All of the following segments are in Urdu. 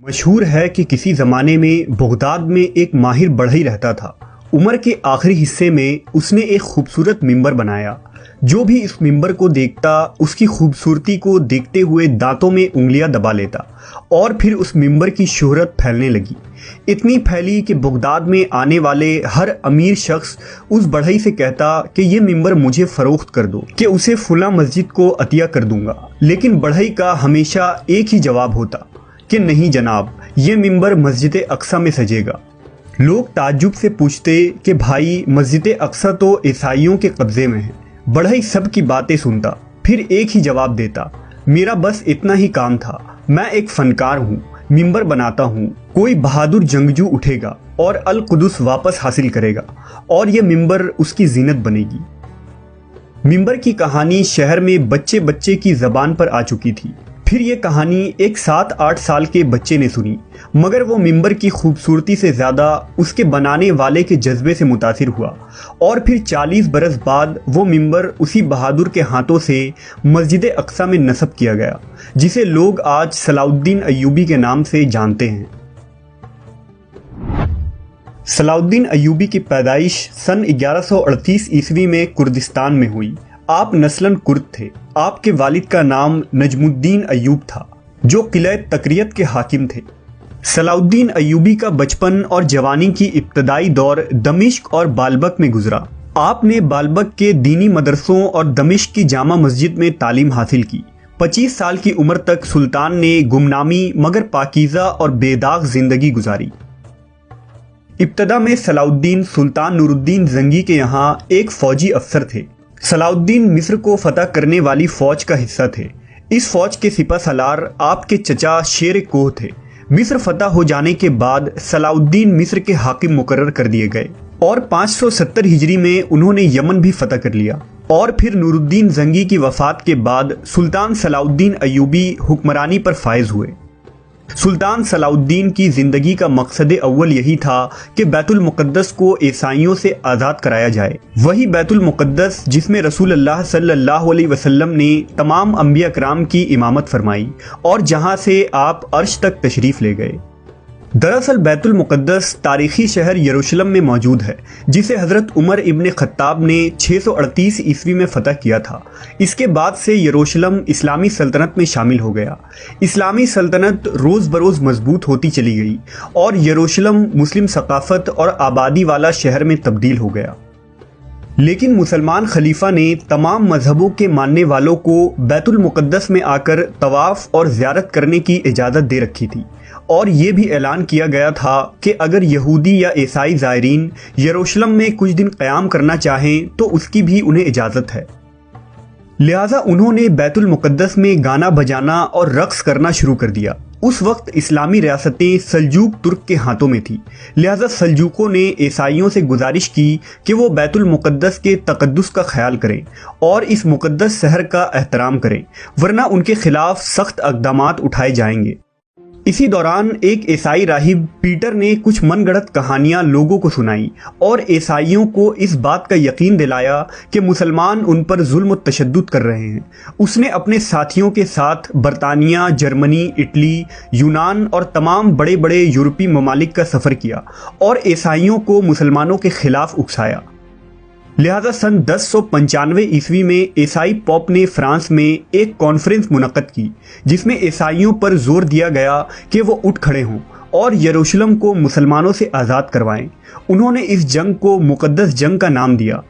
مشہور ہے کہ کسی زمانے میں بغداد میں ایک ماہر بڑھئی رہتا تھا۔ عمر کے آخری حصے میں اس نے ایک خوبصورت ممبر بنایا۔ جو بھی اس ممبر کو دیکھتا اس کی خوبصورتی کو دیکھتے ہوئے دانتوں میں انگلیاں دبا لیتا اور پھر اس ممبر کی شہرت پھیلنے لگی۔ اتنی پھیلی کہ بغداد میں آنے والے ہر امیر شخص اس بڑھئی سے کہتا کہ یہ ممبر مجھے فروخت کر دو کہ اسے فلاں مسجد کو عطیہ کر دوں گا، لیکن بڑھئی کا ہمیشہ ایک ہی جواب ہوتا کہ نہیں جناب، یہ ممبر مسجد اقصیٰ میں سجے گا۔ لوگ تعجب سے پوچھتے کہ بھائی، مسجد اقصیٰ تو عیسائیوں کے قبضے میں ہے۔ بڑھئی سب کی باتیں سنتا، پھر ایک ہی جواب دیتا، میرا بس اتنا ہی کام تھا، میں ایک فنکار ہوں، ممبر بناتا ہوں، کوئی بہادر جنگجو اٹھے گا اور القدس واپس حاصل کرے گا اور یہ ممبر اس کی زینت بنے گی۔ ممبر کی کہانی شہر میں بچے بچے کی زبان پر آ چکی تھی۔ پھر یہ کہانی ایک 7-8 سال کے بچے نے سنی، مگر وہ ممبر کی خوبصورتی سے زیادہ اس کے بنانے والے کے جذبے سے متاثر ہوا، اور پھر 40 برس بعد وہ ممبر اسی بہادر کے ہاتھوں سے مسجد اقصیٰ میں نصب کیا گیا، جسے لوگ آج صلاح الدین ایوبی کے نام سے جانتے ہیں۔ صلاح الدین ایوبی کی پیدائش سن 1138 عیسوی میں کردستان میں ہوئی۔ آپ نسلاً کرد تھے۔ آپ کے والد کا نام نجم الدین ایوب تھا، جو قلعہ تکریت کے حاکم تھے۔ صلاح الدین ایوبی کا بچپن اور جوانی کی ابتدائی دور دمشق اور بالبک میں گزرا۔ آپ نے بالبک کے دینی مدرسوں اور دمشق کی جامع مسجد میں تعلیم حاصل کی۔ 25 سال کی عمر تک سلطان نے گمنامی مگر پاکیزہ اور بے داغ زندگی گزاری۔ ابتدا میں صلاح الدین سلطان نور الدین زنگی کے یہاں ایک فوجی افسر تھے۔ صلاح الدین مصر کو فتح کرنے والی فوج کا حصہ تھے۔ اس فوج کے سپہ سالار آپ کے چچا شیر کوہ تھے۔ مصر فتح ہو جانے کے بعد صلاح الدین مصر کے حاکم مقرر کر دیے گئے اور 570 ہجری میں انہوں نے یمن بھی فتح کر لیا، اور پھر نور الدین زنگی کی وفات کے بعد سلطان صلاح الدین ایوبی حکمرانی پر فائز ہوئے۔ سلطان صلاح الدین کی زندگی کا مقصد اول یہی تھا کہ بیت المقدس کو عیسائیوں سے آزاد کرایا جائے، وہی بیت المقدس جس میں رسول اللہ صلی اللہ علیہ وسلم نے تمام انبیاء کرام کی امامت فرمائی اور جہاں سے آپ عرش تک تشریف لے گئے۔ دراصل بیت المقدس تاریخی شہر یروشلم میں موجود ہے، جسے حضرت عمر ابن خطاب نے 638 عیسوی میں فتح کیا تھا۔ اس کے بعد سے یروشلم اسلامی سلطنت میں شامل ہو گیا۔ اسلامی سلطنت روز بروز مضبوط ہوتی چلی گئی اور یروشلم مسلم ثقافت اور آبادی والا شہر میں تبدیل ہو گیا۔ لیکن مسلمان خلیفہ نے تمام مذہبوں کے ماننے والوں کو بیت المقدس میں آ کر طواف اور زیارت کرنے کی اجازت دے رکھی تھی، اور یہ بھی اعلان کیا گیا تھا کہ اگر یہودی یا عیسائی زائرین یروشلم میں کچھ دن قیام کرنا چاہیں تو اس کی بھی انہیں اجازت ہے۔ لہٰذا انہوں نے بیت المقدس میں گانا بجانا اور رقص کرنا شروع کر دیا۔ اس وقت اسلامی ریاستیں سلجوق ترک کے ہاتھوں میں تھی، لہٰذا سلجوقوں نے عیسائیوں سے گزارش کی کہ وہ بیت المقدس کے تقدس کا خیال کریں اور اس مقدس شہر کا احترام کریں، ورنہ ان کے خلاف سخت اقدامات اٹھائے جائیں گے۔ اسی دوران ایک عیسائی راہب پیٹر نے کچھ من گڑت کہانیاں لوگوں کو سنائیں اور عیسائیوں کو اس بات کا یقین دلایا کہ مسلمان ان پر ظلم و تشدد کر رہے ہیں۔ اس نے اپنے ساتھیوں کے ساتھ برطانیہ، جرمنی، اٹلی، یونان اور تمام بڑے بڑے یورپی ممالک کا سفر کیا اور عیسائیوں کو مسلمانوں کے خلاف اکسایا۔ لہٰذا سن 1095 عیسوی میں عیسائی پوپ نے فرانس میں ایک کانفرنس منعقد کی، جس میں عیسائیوں پر زور دیا گیا کہ وہ اٹھ کھڑے ہوں اور یروشلم کو مسلمانوں سے آزاد کروائیں۔ انہوں نے اس جنگ کو مقدس جنگ کا نام دیا۔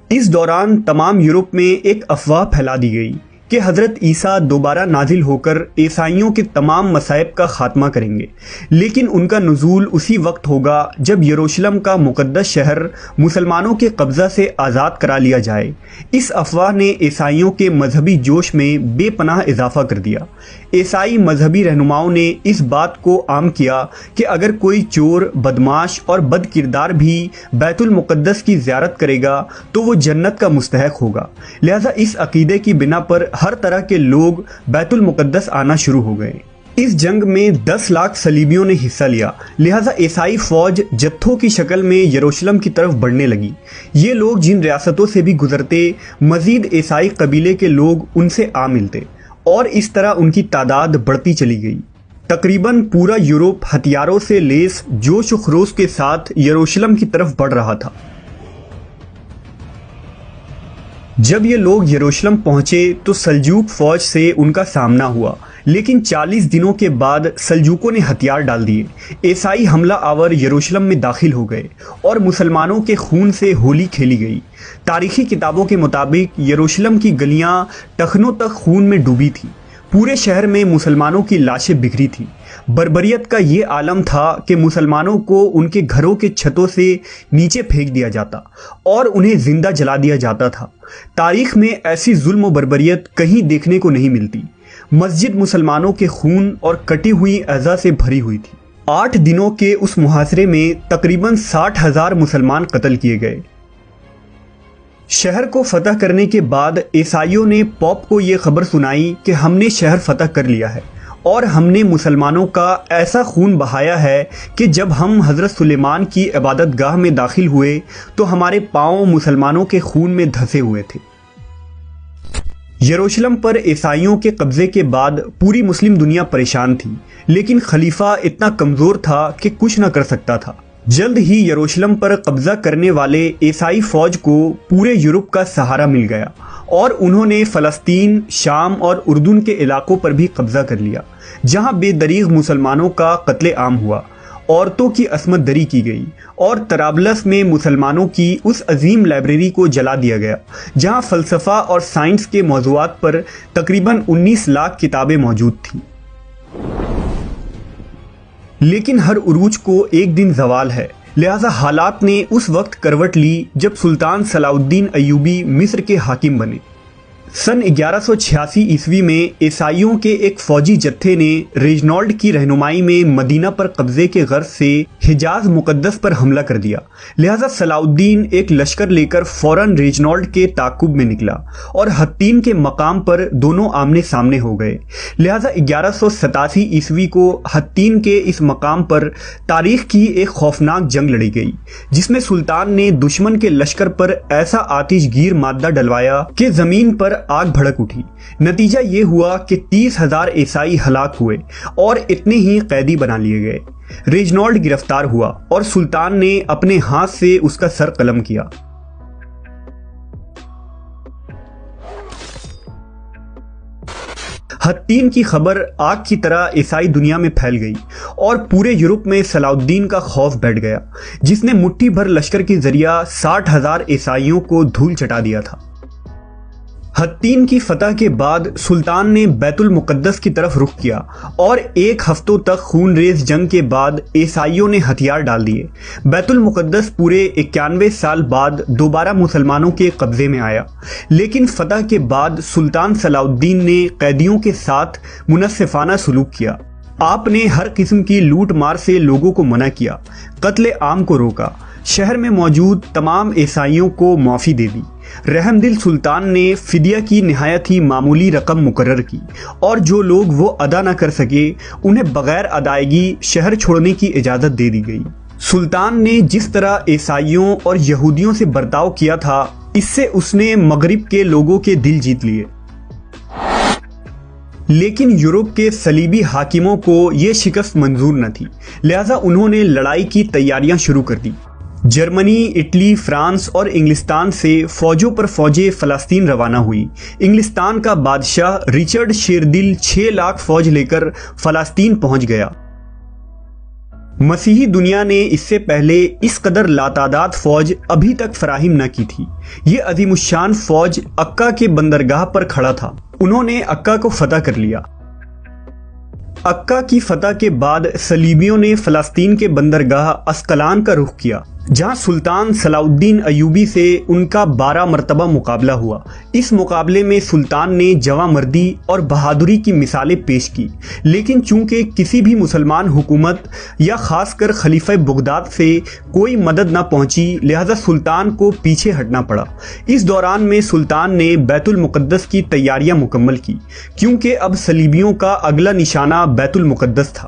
اس دوران تمام یورپ میں ایک افواہ پھیلا دی گئی کہ حضرت عیسیٰ دوبارہ نازل ہو کر عیسائیوں کے تمام مصائب کا خاتمہ کریں گے، لیکن ان کا نزول اسی وقت ہوگا جب یروشلم کا مقدس شہر مسلمانوں کے قبضہ سے آزاد کرا لیا جائے۔ اس افواہ نے عیسائیوں کے مذہبی جوش میں بے پناہ اضافہ کر دیا۔ عیسائی مذہبی رہنماؤں نے اس بات کو عام کیا کہ اگر کوئی چور، بدماش اور بد کردار بھی بیت المقدس کی زیارت کرے گا تو وہ جنت کا مستحق ہوگا۔ لہٰذا اس عقیدے کی بنا پر ہر طرح کے لوگ بیت المقدس آنا شروع ہو گئے۔ اس جنگ میں 10 لاکھ صلیبیوں نے حصہ لیا، لہٰذا عیسائی فوج جتھوں کی شکل میں یروشلم کی طرف بڑھنے لگی۔ یہ لوگ جن ریاستوں سے بھی گزرتے، مزید عیسائی قبیلے کے لوگ ان سے آ ملتے اور اس طرح ان کی تعداد بڑھتی چلی گئی۔ تقریباً پورا یورپ ہتھیاروں سے لیس جوش و خروش کے ساتھ یروشلم کی طرف بڑھ رہا تھا۔ جب یہ لوگ یروشلم پہنچے تو سلجوق فوج سے ان کا سامنا ہوا، لیکن 40 دنوں کے بعد سلجوقوں نے ہتھیار ڈال دیے۔ عیسائی حملہ آور یروشلم میں داخل ہو گئے اور مسلمانوں کے خون سے ہولی کھیلی گئی۔ تاریخی کتابوں کے مطابق یروشلم کی گلیاں ٹخنوں تک خون میں ڈوبی تھیں۔ پورے شہر میں مسلمانوں کی لاشیں بکھری تھیں۔ بربریت کا یہ عالم تھا کہ مسلمانوں کو ان کے گھروں کے چھتوں سے نیچے پھینک دیا جاتا اور انہیں زندہ جلا دیا جاتا تھا۔ تاریخ میں ایسی ظلم و بربریت کہیں دیکھنے کو نہیں ملتی۔ مسجد مسلمانوں کے خون اور کٹی ہوئی اعضاء سے بھری ہوئی تھی۔ 8 دنوں کے اس محاصرے میں تقریباً 60,000 مسلمان قتل کیے گئے۔ شہر کو فتح کرنے کے بعد عیسائیوں نے پوپ کو یہ خبر سنائی کہ ہم نے شہر فتح کر لیا ہے اور ہم نے مسلمانوں کا ایسا خون بہایا ہے کہ جب ہم حضرت سلیمان کی عبادت گاہ میں داخل ہوئے تو ہمارے پاؤں مسلمانوں کے خون میں دھسے ہوئے تھے۔ یروشلم پر عیسائیوں کے قبضے کے بعد پوری مسلم دنیا پریشان تھی، لیکن خلیفہ اتنا کمزور تھا کہ کچھ نہ کر سکتا تھا۔ جلد ہی یروشلم پر قبضہ کرنے والے عیسائی فوج کو پورے یورپ کا سہارا مل گیا اور انہوں نے فلسطین، شام اور اردن کے علاقوں پر بھی قبضہ کر لیا، جہاں بے دریغ مسلمانوں کا قتل عام ہوا، عورتوں کی عصمت دری کی گئی اور طرابلس میں مسلمانوں کی اس عظیم لائبریری کو جلا دیا گیا جہاں فلسفہ اور سائنس کے موضوعات پر تقریباً 19 لاکھ کتابیں موجود تھیں۔ لیکن ہر عروج کو ایک دن زوال ہے، لہذا حالات نے اس وقت کروٹ لی جب سلطان صلاح الدین ایوبی مصر کے حاکم بنے۔ سن 1186 عیسوی میں عیسائیوں کے ایک فوجی جتھے نے ریجنالڈ کی رہنمائی میں مدینہ پر قبضے کے غرض سے حجاز مقدس پر حملہ کر دیا، لہذا صلاح الدین ایک لشکر لے کر فوراً ریجنالڈ کے تعاقب میں نکلا اور حطین کے مقام پر دونوں آمنے سامنے ہو گئے۔ لہذا 1187 عیسوی کو حطین کے اس مقام پر تاریخ کی ایک خوفناک جنگ لڑی گئی، جس میں سلطان نے دشمن کے لشکر پر ایسا آتش گیر مادہ ڈلوایا کہ زمین پر آگ بھڑک اٹھی۔ نتیجہ یہ ہوا کہ 30,000 عیسائی ہلاک ہوئے اور اتنے ہی قیدی بنا لیے گئے۔ ریجنالڈ گرفتار ہوا اور سلطان نے اپنے ہاتھ سے اس کا سر قلم کیا۔ حطین کی خبر آگ کی طرح عیسائی دنیا میں پھیل گئی اور پورے یورپ میں صلاح الدین کا خوف بیٹھ گیا، جس نے مٹھی بھر لشکر کے ذریعہ 60,000 عیسائیوں کو دھول چٹا دیا تھا۔ حطین کی فتح کے بعد سلطان نے بیت المقدس کی طرف رخ کیا اور 1 ہفتوں تک خون ریز جنگ کے بعد عیسائیوں نے ہتھیار ڈال دیے۔ بیت المقدس پورے 91 سال بعد دوبارہ مسلمانوں کے قبضے میں آیا، لیکن فتح کے بعد سلطان صلاح الدین نے قیدیوں کے ساتھ منصفانہ سلوک کیا۔ آپ نے ہر قسم کی لوٹ مار سے لوگوں کو منع کیا، قتل عام کو روکا، شہر میں موجود تمام عیسائیوں کو معافی دے دی۔ رحم دل سلطان نے فدیہ کی نہایت ہی معمولی رقم مقرر کی اور جو لوگ وہ ادا نہ کر سکے انہیں بغیر ادائیگی شہر چھوڑنے کی اجازت دے دی گئی۔ سلطان نے جس طرح عیسائیوں اور یہودیوں سے برتاؤ کیا تھا، اس سے اس نے مغرب کے لوگوں کے دل جیت لیے۔ لیکن یورپ کے صلیبی حاکموں کو یہ شکست منظور نہ تھی، لہذا انہوں نے لڑائی کی تیاریاں شروع کر دی۔ جرمنی، اٹلی، فرانس اور انگلستان سے فوجوں پر فوجیں فلسطین روانہ ہوئی۔ انگلستان کا بادشاہ رچرڈ شیردل 6 لاکھ فوج لے کر فلسطین پہنچ گیا۔ مسیحی دنیا نے اس سے پہلے اس قدر لاتعداد فوج ابھی تک فراہم نہ کی تھی۔ یہ عظیم الشان فوج عکا کے بندرگاہ پر کھڑا تھا۔ انہوں نے عکا کو فتح کر لیا۔ عکا کی فتح کے بعد صلیبیوں نے فلسطین کے بندرگاہ اسقلان کا رخ کیا، جہاں سلطان صلاح الدین ایوبی سے ان کا 12 مرتبہ مقابلہ ہوا۔ اس مقابلے میں سلطان نے جواں مردی اور بہادری کی مثالیں پیش کی، لیکن چونکہ کسی بھی مسلمان حکومت یا خاص کر خلیفہ بغداد سے کوئی مدد نہ پہنچی، لہذا سلطان کو پیچھے ہٹنا پڑا۔ اس دوران میں سلطان نے بیت المقدس کی تیاریاں مکمل کی، کیونکہ اب صلیبیوں کا اگلا نشانہ بیت المقدس تھا۔